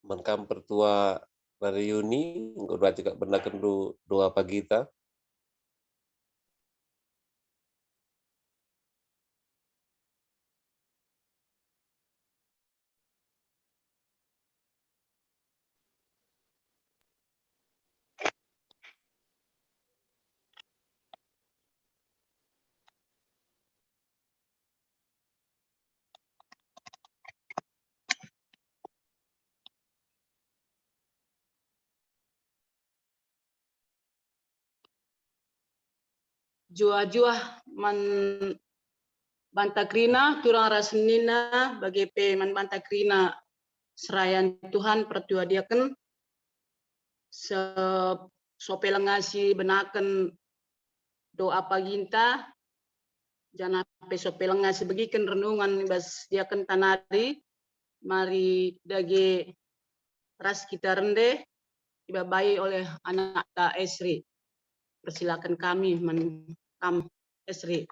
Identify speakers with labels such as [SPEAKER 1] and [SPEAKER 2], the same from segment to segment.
[SPEAKER 1] Mankam pertua reuni ngurwa juga benakan doa pagita.
[SPEAKER 2] Jua-jua man bantakrina turang rasenina bagi pe man bantakrina serayan Tuhan pertua diaken sopelengasi benaken doa paginta jana pe sopelengasi begiken renungan bas diaken tanari mari dage ras kita rende dibabai oleh anak ta Esri. Persilakan kami kam Esri.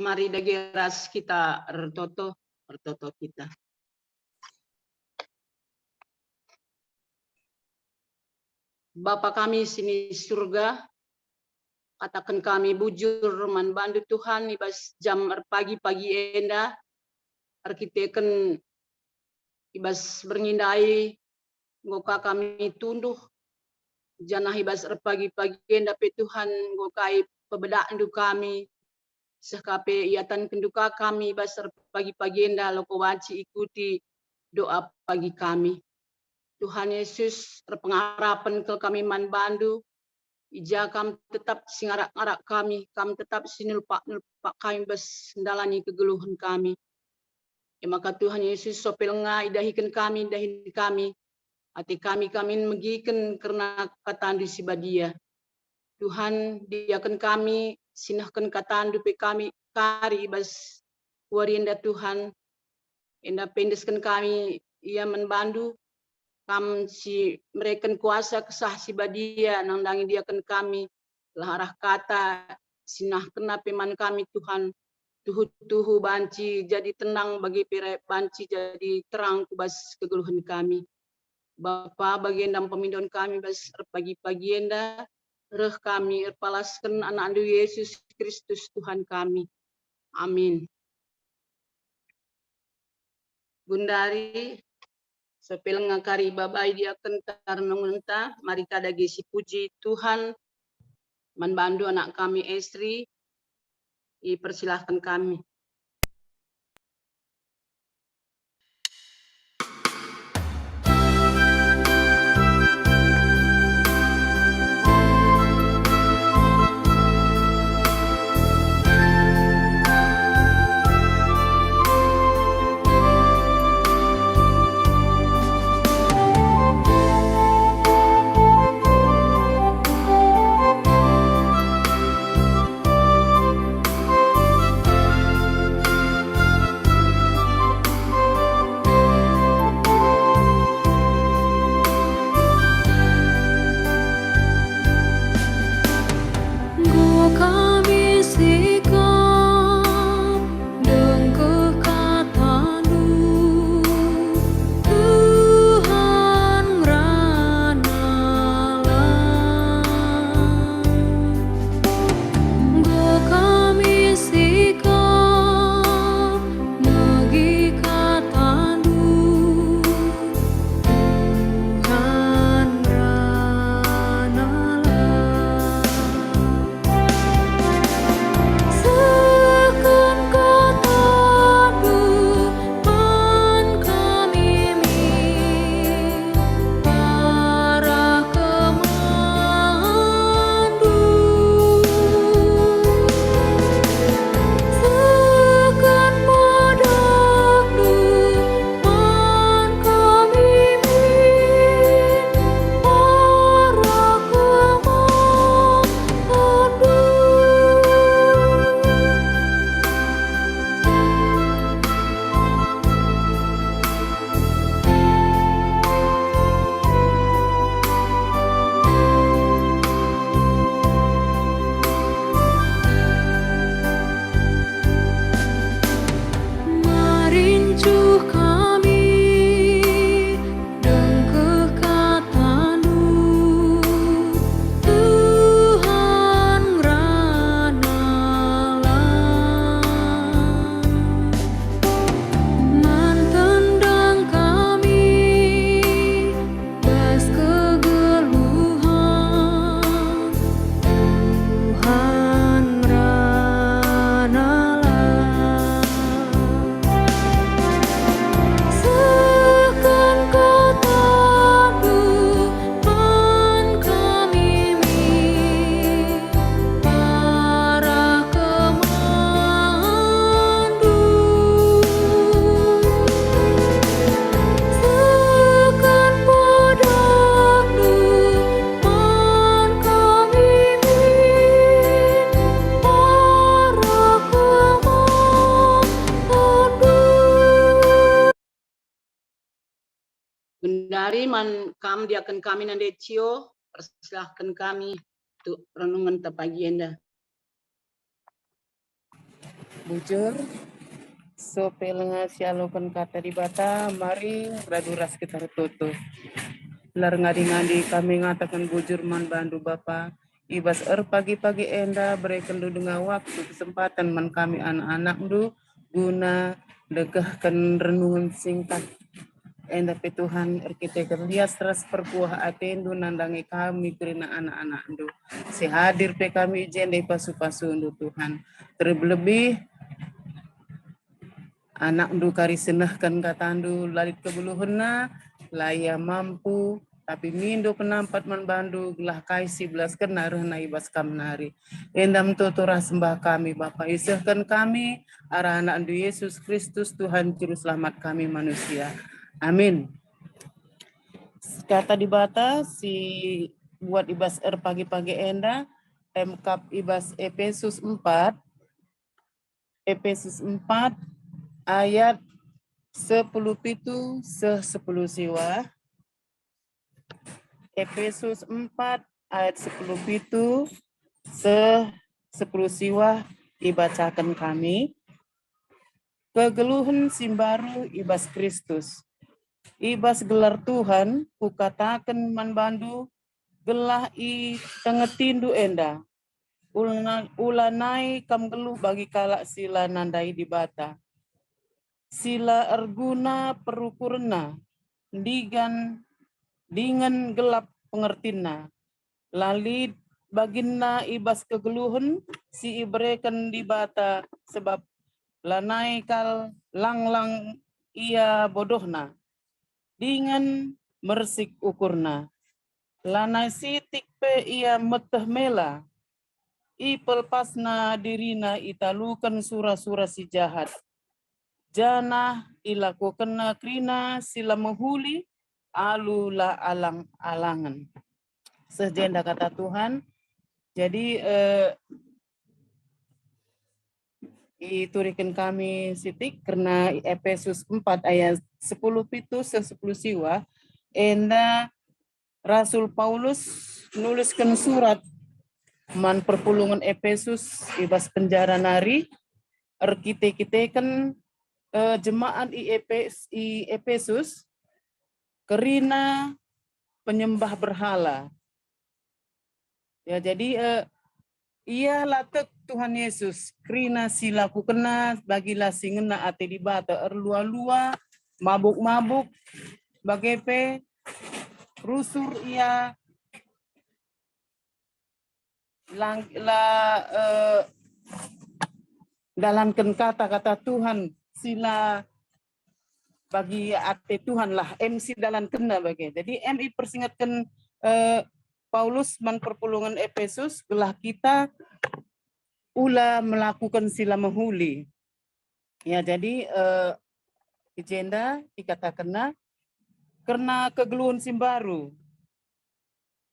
[SPEAKER 2] Mari dage ras kita bertoto kita. Bapa kami sini surga, katakan kami bujur man bandu Tuhan ibas jam pagi-pagi enda, arkiteken ibas berngindai, ngoka kami tunduh, janah ibas pagi-pagi enda pe Tuhan ngokai pebedaan du kami, sekape iatan kenduka kami basar pagi-pagi enda loko wanci ikuti doa pagi kami. Tuhan Yesus pengharapan ke kami man bandu ija kam tetap singarak-ngarak kami, kam tetap sinulpak kami bas ndalani kegeluhan kami. Ya maka Tuhan Yesus sopelnga idahikan kami hati kami megiken karena katandu sibadia. Tuhan diakan kami sinahkan katandu pe kami kari ibas warinda Tuhan enda pendeskan kami ia membandu kam si mereka kuasa kesah si badia nandangi dia kan kami larah kata sinah kena peman kami Tuhan tuhu banci jadi tenang bagi pere banci jadi terang kubas kegeluhan kami Bapa bagian dan pemindon kami bas pagi-pagi enda reh kami palaskan anak andu Yesus Kristus Tuhan kami amin. Gundari sepel ngakari babai dia kentar nungenta mari kada gisi puji Tuhan manbandu anak kami Estri dipersilahkan kami. Gundari man kam diakan kami nande cio persilahkan kami untuk renungan pagi enda.
[SPEAKER 3] Bujur, so pelenga sialokan kata di bata, mari raduras kita tutu. Lar ngadi-ngadi kami ngatakan bujur man bandu Bapa, ibas pagi-pagi enda berikan dengan waktu kesempatan man kami anak-anak du guna degahkan renungan singkat. Enda pe Tuhan kita kerlias teras perbuah atendu nandangi kami kerana anak-anak du. Sehadir pe kami jende pasu-pasu du Tuhan. Terlebih anak du kari senahkan katandu lalit kebuluhena laya mampu tapi mindo penampat man bandu gelah kaisi belas kena rehna ibas kamnari. Endam tuturah sembah kami Bapa isahkan kami arah anak du Yesus Kristus Tuhan juru selamat kami manusia. Amin. Kata di bata si buat ibas pagi-pagi enda temkap ibas Efesus 4 ayat 10 pitu 10 siwa Efesus 4 ayat 10 itu se-10 siwah dibacakan kami. Kegeluhan simbaru ibas Kristus. Ibas gelar Tuhan, kukatakan manbandu gelah i tengetindu enda. Ulanai kam geluh bagi kalak sila nandai di bata. Sila erguna perukurna, dengan gelap pengertina. Lalit baginna ibas kegeluhan, si ibrekan di bata sebab lanai kal langlang ia bodohna. Dengan mersik ukurna. Lanai sitik pe ia meteh mela. I pelpasna dirina italukan sura-sura si jahat. Janah ilakukan krina sila menghuli alula alang-alangan. Sejenda kata Tuhan. Jadi iturikan kami sitik karena Efesus 4 ayat 10 pitu se-10 siwa enda Rasul Paulus nuliskan surat man perpulungan Efesus ibas penjara nari erkite-kitekan jemaat i Efesus kerina penyembah berhala. Ya, jadi ia latek Tuhan Yesus krina silaku kena bagilah singena ate di bata erlua-lua mabuk-mabuk bagepe rusur ia dalamkan kata-kata Tuhan sila bagi ate Tuhan lah MC dalam kena bagi. Jadi MI persingatkan Paulus man perpulungan Efesus gelah kita ula melakukan sila menghuli. Ya, jadi agenda dikatakan karena kegeluhan simbaru.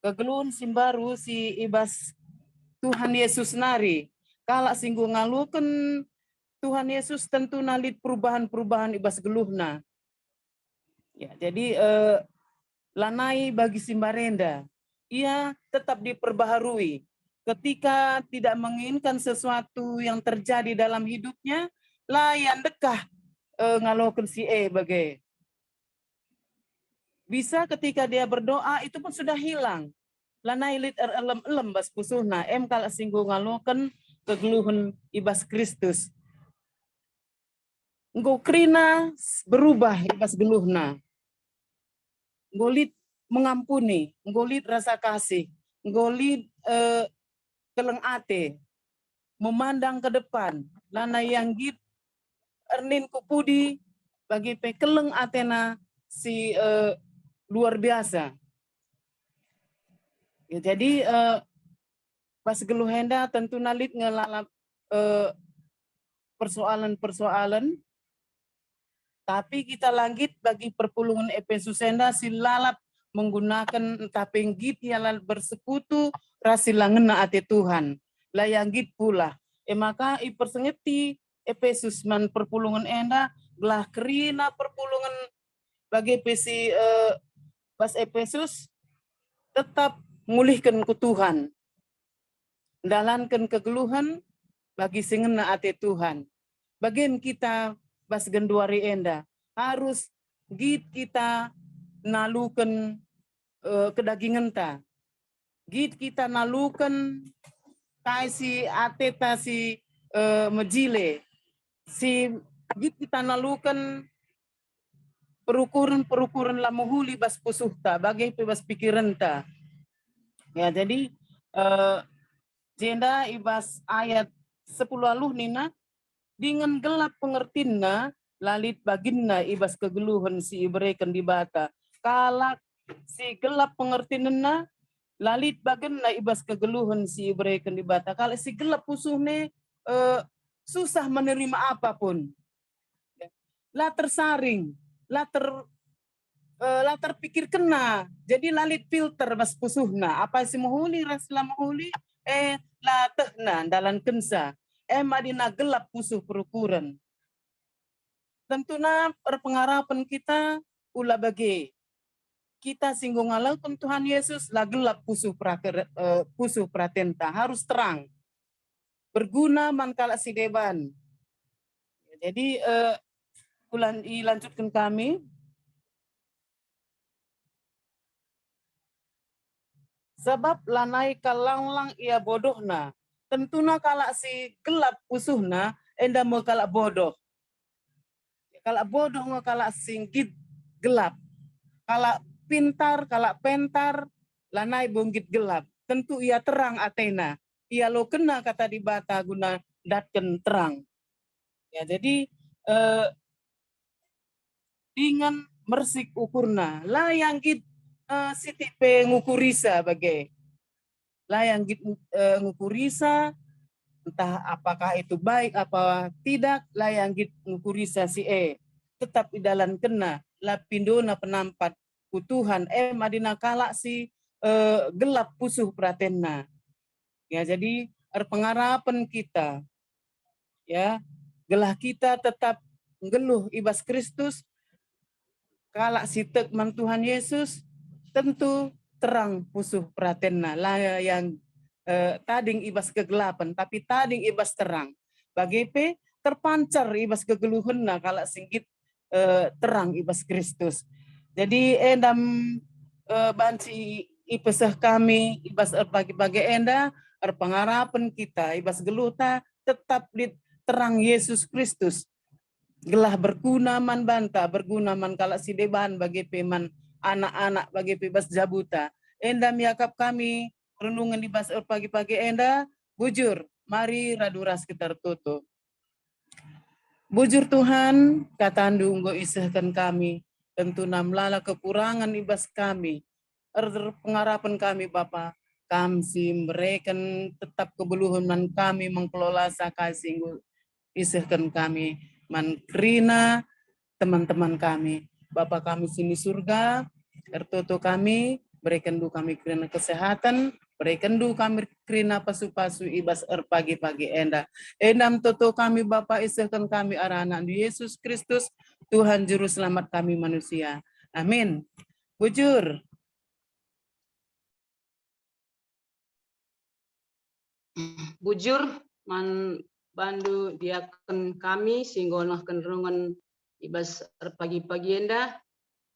[SPEAKER 3] Kegeluhan simbaru si ibas Tuhan Yesus nari. Kalau singgung ngalukan Tuhan Yesus tentu nalit perubahan-perubahan ibas geluhna. Ya, jadi lanai bagi simbarenda. Ia tetap diperbaharui. Ketika tidak menginginkan sesuatu yang terjadi dalam hidupnya, lah yang dekah ngalokan si bagai. Bisa ketika dia berdoa itu pun sudah hilang. Lanai lit elem bas pusuhna kala singgung ngalokan kegeluhan ibas Kristus. Engkau krina berubah ibas geluhna. Ngolit mengampuni, ngolit rasa kasih, ngolit keleng ate, memandang ke depan, lana yang git ernin kupudi bagi pekeleng atena si luar biasa. Ya, jadi pas geluhenda tentu nalit ngelalap persoalan-persoalan, tapi kita lanjut bagi perpulungan Efesus enda silalap menggunakan tapenggit yang bersekutu rasilangena ate Tuhan. Layanggit pula. Maka ipersengeti Efesus man perpulungan enda belah kerina perpulungan bagi pesi pas Efesus tetap mulihkan ke Tuhan. Dalankan kegeluhan bagi singena ate Tuhan. Bagian kita bas genduari enda harus git kita nalukan kedagingan ta. Git kita nalukan si ateta si mejile. Si git kita nalukan perukuran lamuhuli bas pusuhta bagai bas pikiran ta. Ya, jadi jenda ibas ayat 10 aluh nina dengan gelap pengertina lalit baginna ibas kegeluhan si ibrekan di bata. Kalak si gelap pengertinna lalit baginna ibas kegeluhan si ibrekan di bata. Kalau si gelap pusuhne susah menerima apapun. Lah tersaring, lah terpikir kena. Jadi lalit filter bas pusuhna. Apa si mahuli rasla mahuli lah tehna dalam kensa. Madina gelap pusuh perukuran. Tentunya perpengarapan kita ula bagi. kita singgung ngalaupun Tuhan Yesus lah gelap pusuh pratenta harus terang. Berguna mankala si deban. Jadi bulan lanjutkan kami. Sebab lanai kalanglang ia bodohna. Tentuna kala si gelap pusuhna enda mau kala bodoh. Kala bodoh mau kala singkit gelap. Kala pintar, kala pentar, lanai bonggit gelap. Tentu ia terang Athena. Ia lo kena kata di bata guna datken terang. Ya, jadi dengan mersik ukurna. Lah yang git siti pe ngukurisa bagai. Lah yang git ngukurisa entah apakah itu baik apa tidak, lah yang git ngukurisa si tetap di dalam kena la pindona penampat kutuhan madina kala si gelap pusuh pratenna. Ya, jadi pengarapan kita ya gelah kita tetap ngeluh ibas Kristus kala si tekman Tuhan Yesus tentu terang pusuh pratenna lah yang tading ibas kegelapan tapi tading ibas terang bagi terpancar ibas kegeluhunna kala singgit terang ibas Kristus. Jadi endam banci ipesah kami ibas pagi-pagi enda pengarapan kita ibas geluta tetap di terang Yesus Kristus. Gelah berguna man banta, berguna man kala si deban bagi peman anak-anak bagi bebas jabuta. Endam yakap kami renungan ibas pagi-pagi enda bujur mari raduras kita tutup. Bujur Tuhan katandu nggo isahkan kami tentu namlala kekurangan ibas kami. Pengarapan kami Bapa kami mereka tetap kebeluhan man kami mengkelola sakasih isahkan kami mankrina teman-teman kami. Bapa kami sini surga, tertutup kami, berikan du kami krina kesehatan, berikan du kami krina pasu-pasu ibas pagi-pagi enda. Endam tutu kami Bapa isahkan kami arana Yesus Kristus, Tuhan Juru Selamat kami manusia. Amin. Bujur.
[SPEAKER 2] Bujur man bandu diakan kami singgonah kenderungan ibas pagi-pagi enda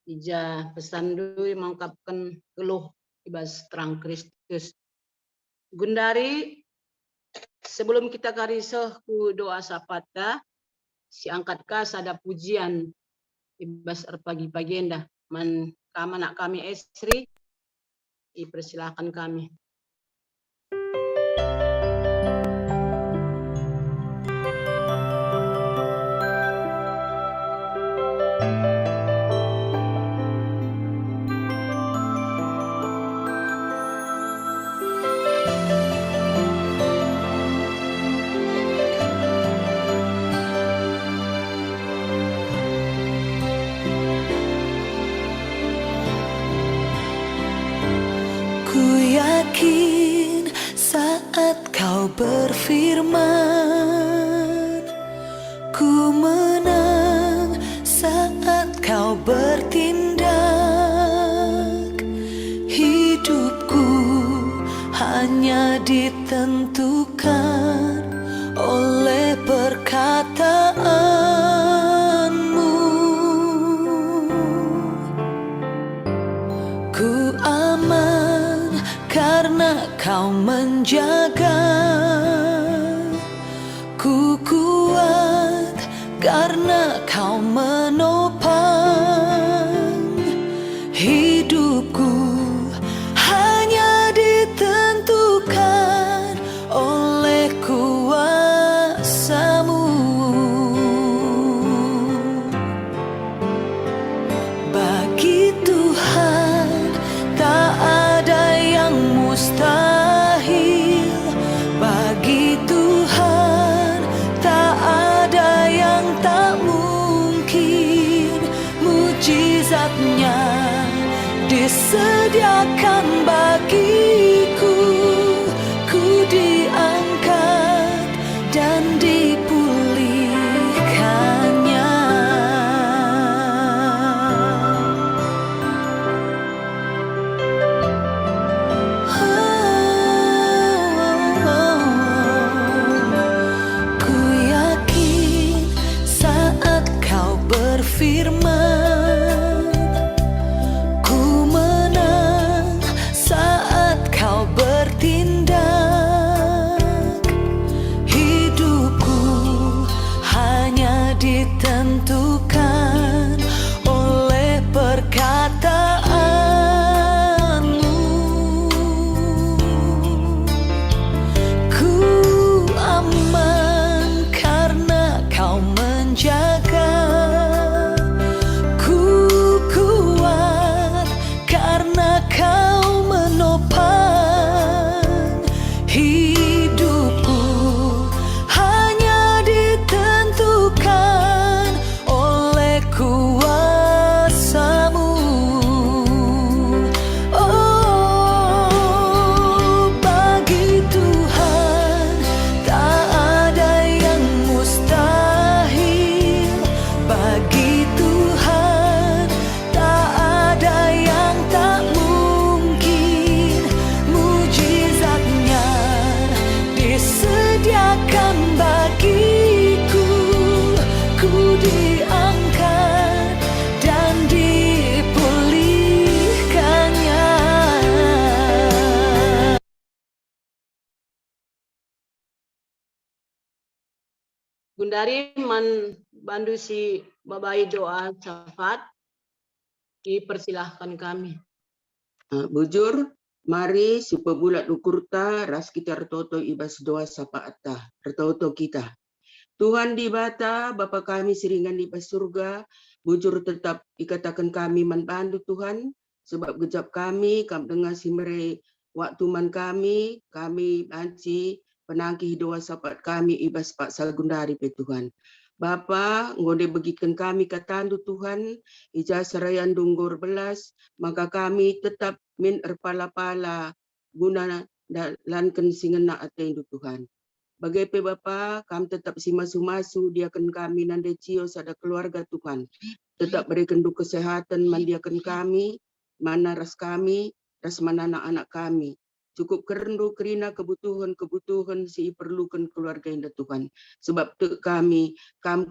[SPEAKER 2] ija pesandu mangkapkan geluh ibas terang Kristus. Gundari sebelum kita karisah ku doa sapata si angkat ka sada pujian ibas pagi-pagi enda man kamanak kami Esri dipersilakan kami.
[SPEAKER 4] Yakin saat kau berfirman, ku menang saat kau bertindak. Hidupku hanya ditentukan oleh perkataanmu. Ku aman karena kau menjaga, ku kuat karena kau menopang. Hidupku hanya ditentukan oleh kuasa-Mu. Bagi Tuhan tak ada yang mustahil, bagi Tuhan tak ada yang tak mungkin. Mujizat-Nya disediakan bagiku, ku diangkat dan dipulihkannya.
[SPEAKER 2] Gundari man bandu si babai doa syafaat, dipersilahkan kami.
[SPEAKER 5] Bujur, mari si pebulat ukurta ras kita retoto ibas doa sapaata, retoto kita. Tuhan di bata, Bapa kami siringan di bas surga, bujur tetap ikatakan kami manbandu Tuhan, sebab gejap kami dengar si mere waktu man kami banci penangki doa sapat kami ibas Pak Sagundari pe Tuhan. Bapa, ngode bagikan kami katandu Tuhan, ija serayan dunggur belas, maka kami tetap min erpala-pala guna lanken singena atendu Tuhan. Bagai pe Bapa, kami tetap si masu-masu diakan kami nande cio sada keluarga Tuhan. Tetap berikan du kesehatan mandiakan kami, mana ras kami, ras mana anak-anak kami. Cukup kerendu kerina kebutuhan si perlukan keluarga indah Tuhan. Sebab tu kami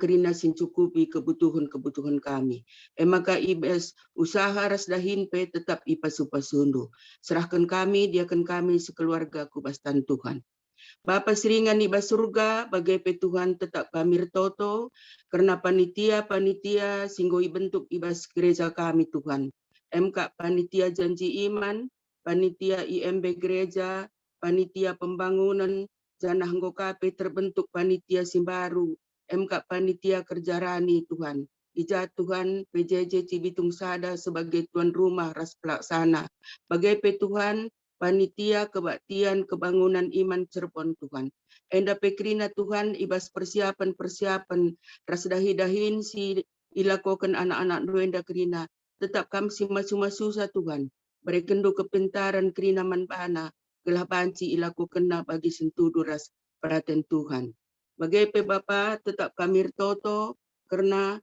[SPEAKER 5] kerina sin cukupi kebutuhan kami. Maka ibes usaha ras dahin pe tetap ipasu-pasundu. Serahkan kami, diakan kami sekeluarga kubastan Tuhan. Bapa siringan di surga, bagai pe Tuhan tetap kami retoto, karena panitia singgoi bentuk ibas gereja kami Tuhan. MK panitia janji iman, panitia IMB gereja, panitia pembangunan, janah nggokape terbentuk panitia simbaru, MK panitia kerja rani Tuhan. Ija Tuhan PJJ Cibitung Sada sebagai tuan rumah ras pelaksana. Bagai pe Tuhan, panitia kebaktian kebangunan iman Cirebon Tuhan. Enda pekrina Tuhan ibas persiapan ras dahi-dahin si ilakokan anak-anak duenda kerina. Tetap kami si masu-masu sa Tuhan. Berekendo kepintaran kerina manbana. Gelah banci ilakokan na bagi sentudu ras perhatian Tuhan. Bagai pe Bapa tetap kami retoto karena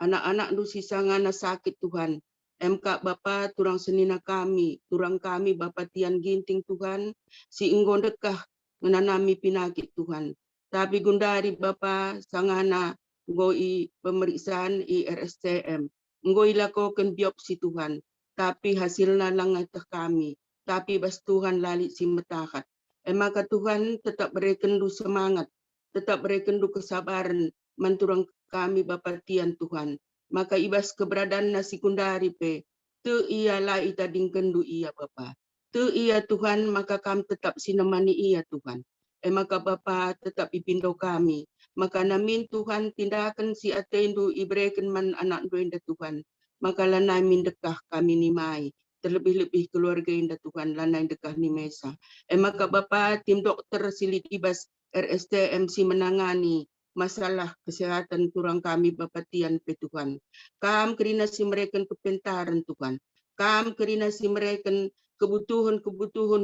[SPEAKER 5] anak-anak du sisangana sakit Tuhan. MK Bapa turang senina kami, turang kami Bapa tian ginting Tuhan, si enggon dekah menanami pinakit Tuhan. Tapi gundari Bapa sangana ngoi pemeriksaan IRSCM, ngoi lakukan biopsi Tuhan, tapi hasilnya langatah kami, tapi bas Tuhan lali si metakat. Maka Tuhan tetap berikan du semangat, tetap berikan du kesabaran, menturang kami Bapa tian Tuhan. Maka ibas keberadaan nasi kundari pe, tu ia lah ita dingkendu ia Bapa. Tu ia Tuhan, maka kami tetap sinemani ia Tuhan. Maka Bapa tetap ipindo kami. Maka namin Tuhan tindakan si atendu ibreken man anak duenda Tuhan. Maka lanai min dekah kami nimai. Terlebih-lebih keluarga indah Tuhan, lanai dekah ni mesa. Maka Bapa tim dokter silit ibas RSTM si menangani masalah kesehatan turang kami Bapa tian pe Tuhan. Kam kerina si mereka kepentaran Tuhan. Kam kerina si mereka kebutuhan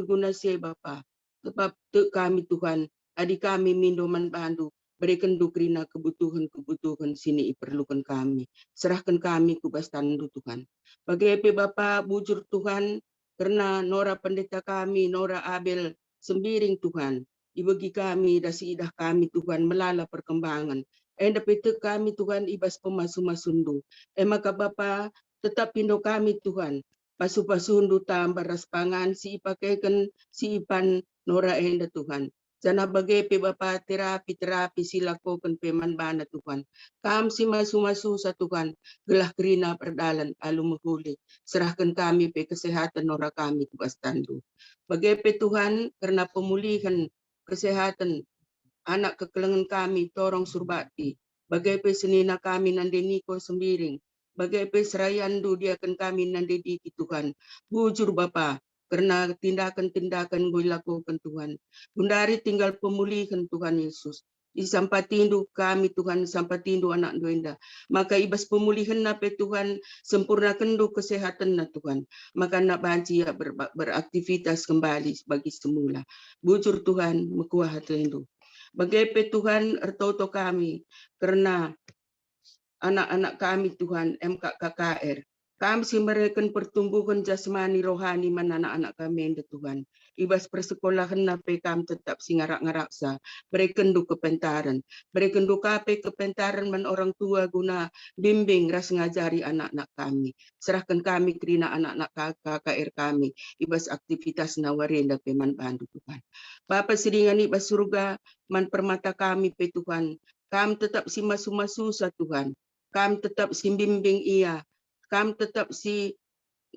[SPEAKER 5] guna si Bapa. Sebab tu kami Tuhan, adik kami mindoman bandu. Berikan du kerina kebutuhan sini perlukan kami. Serahkan kami kubastandu Tuhan. Bagai pe Bapa bujur Tuhan, karena Nora pendeta kami, Nora Abel sembiring Tuhan. Ibagi kami, dasi idah kami Tuhan melala perkembangan. Enda pete kami Tuhan ibas pemasu-masundu. Maka Bapa tetap pindo kami Tuhan. Pasu-pasundu tambah ras pangan si ipakaikan si ipan Nora enda Tuhan. Jana bagai pe Bapa terapi silakokan peman bana Tuhan. Kam si masu-masu sa Tuhan. Gelah kerina perdalan alu menghuli. Serahkan kami pe kesehatan Nora kami kubastandu. Bagai pe Tuhan karena pemulihan kesehatan anak kekelengan kami torong surbati. Bagai pe senina kami nande niko sembiring. Bagai pe serayandu diakan kami nande diki Tuhan. Bujur Bapa. Karena tindakan-tindakan gue lakukan Tuhan. Bundari tinggal pemulihan Tuhan Yesus. Disampatindu kami Tuhan, sampatindu anak duenda. Maka ibas pemulihan na pe Tuhan, sempurnakan du kesehatan na Tuhan. Maka nak banci ya beraktivitas kembali bagi semula. Bujur Tuhan, mekuah hatiindu. Bagai pe Tuhan, ertoto kami, karena anak-anak kami Tuhan, MKKKR. Kami si mereka pertumbuhan jasmani rohani mana anak-anak kami enda Tuhan. Ibas persekolahan nape kami tetap singarak-ngaraksa. Berikan du kepentaran. Berikan du kape kepentaran man orang tua guna bimbing ras ngajari anak-anak kami. Serahkan kami kerina anak-anak KKR kami. Ibas aktivitas nawarenda peman bandu Tuhan. Bapa siringan ibas surga man permata kami pe Tuhan. Kam tetap si masu-masu sa Tuhan. Kam tetap si bimbing ia. Kam tetap si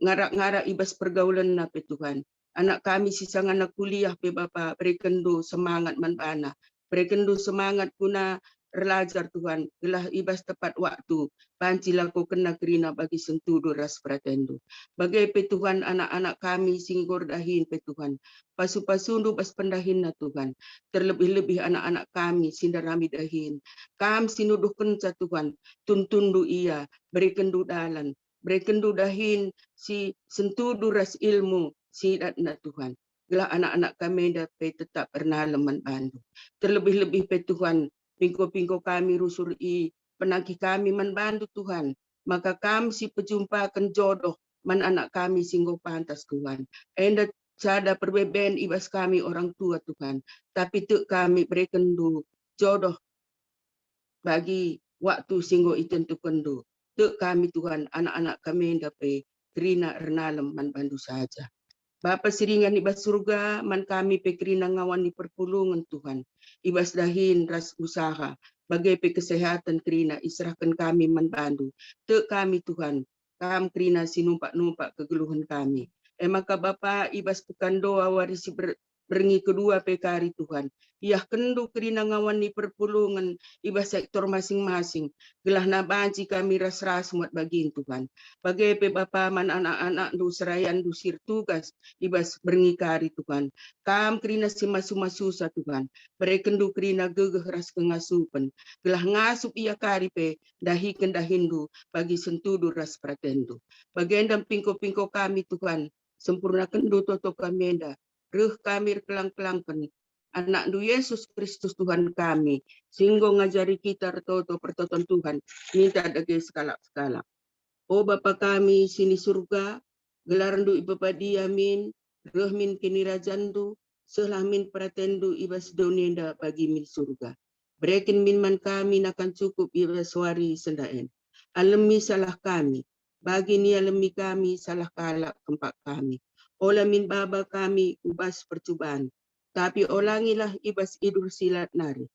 [SPEAKER 5] ngarak-ngarak ibas pergaulan na pe Tuhan. Anak kami si sang anak kuliah pe Bapa, berikan do semangat manbana. Berikan do semangat guna belajar Tuhan. Gelah ibas tepat waktu. Pancilah ko kena kerina bagi sentudo ras pratendu. Bagai pe Tuhan anak-anak kami singgor dahin pe Tuhan. Pasu-pasundu bas pendahin na Tuhan. Terlebih-lebih anak-anak kami sindarami dahin. Kam sinuduh kenca Tuhan. Tuntundu ia. Berikan do dalan. Berikan do dahin si sentudu ras ilmu si datna Tuhan. Gelah anak-anak kami dapat tetap bernalam bandu. Terlebih-lebih pe Tuhan, pingko-pingko kami rusur penagih kami bandu Tuhan. Maka kami si pejumpakan jodoh anak kami singgo pantas Tuhan. Enda sada perbeben ibas kami orang tua Tuhan. Tapi tu kami berikan du jodoh bagi waktu singgo itentukan du. Tu kami Tuhan, anak-anak kami dapat kerina renalam bandu saja. Bapa siringan ibas surga, man kami pekrina ngawan di perpulungan Tuhan. Ibas dahin ras usaha, bagai pe kesehatan kerina, israhkan kami manbandu. Te kami Tuhan, kam kerina sinumpak-numpak kegeluhan kami. Maka Bapa ibas pekandoa warisi beringi kedua pekari Tuhan. Yah kendu kerina ngawan di perpulungan, ibas sektor masing-masing. Gelah nabanci kami ras-ras muat bagiin Tuhan. Bagai pe Bapa man anak-anak du serayan du sir tugas, ibas berngi kari Tuhan. Kam kerina si masu-masu sa Tuhan. Berekendu kerina gegeh ras kengasupan. Gelah ngasup ia kari pe dahi kendahindu bagi sentudu ras pratendu. Bagendam pingko-pingko kami Tuhan. Sempurnakan du toto kami enda. Reh kami kelang-kelangkan. Anak du Yesus Kristus Tuhan kami. Singgo ngajari kita toto pertoton Tuhan. Minta dage skala-skala. O Bapa kami sini surga, gelarandu ibapa diamin, rehmin kini rajandu, selahmin pratendu ibas donienda bagi min surga. Berekin min man kami nakan cukup ibas wari sendaen. Alemi salah kami, bagi ni alemi kami salah kalak kempak kami. Ola min baba kami ubas percubaan, tapi olangilah ibas idur silat nari.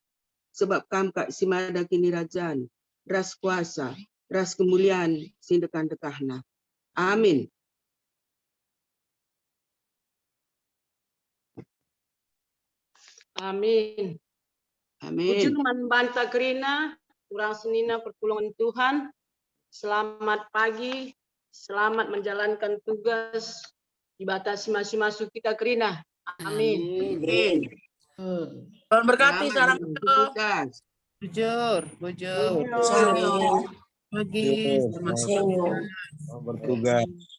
[SPEAKER 5] Sebab kam kak simada kini rajan, ras kuasa, ras kemuliaan sindekan-dekahna. Amin.
[SPEAKER 2] Amin.
[SPEAKER 5] Amin.
[SPEAKER 2] Bujur manbanta kerina, kurang senina pertolongan Tuhan. Selamat pagi, selamat menjalankan tugas, dibatasi masing-masing kita kerina. Amin.
[SPEAKER 5] Amin.
[SPEAKER 3] Tuhan berkati
[SPEAKER 5] Selamat
[SPEAKER 3] salam
[SPEAKER 5] bertugas.
[SPEAKER 3] bujur.
[SPEAKER 2] Amin.
[SPEAKER 3] Pagi, selamat
[SPEAKER 1] Bertugas.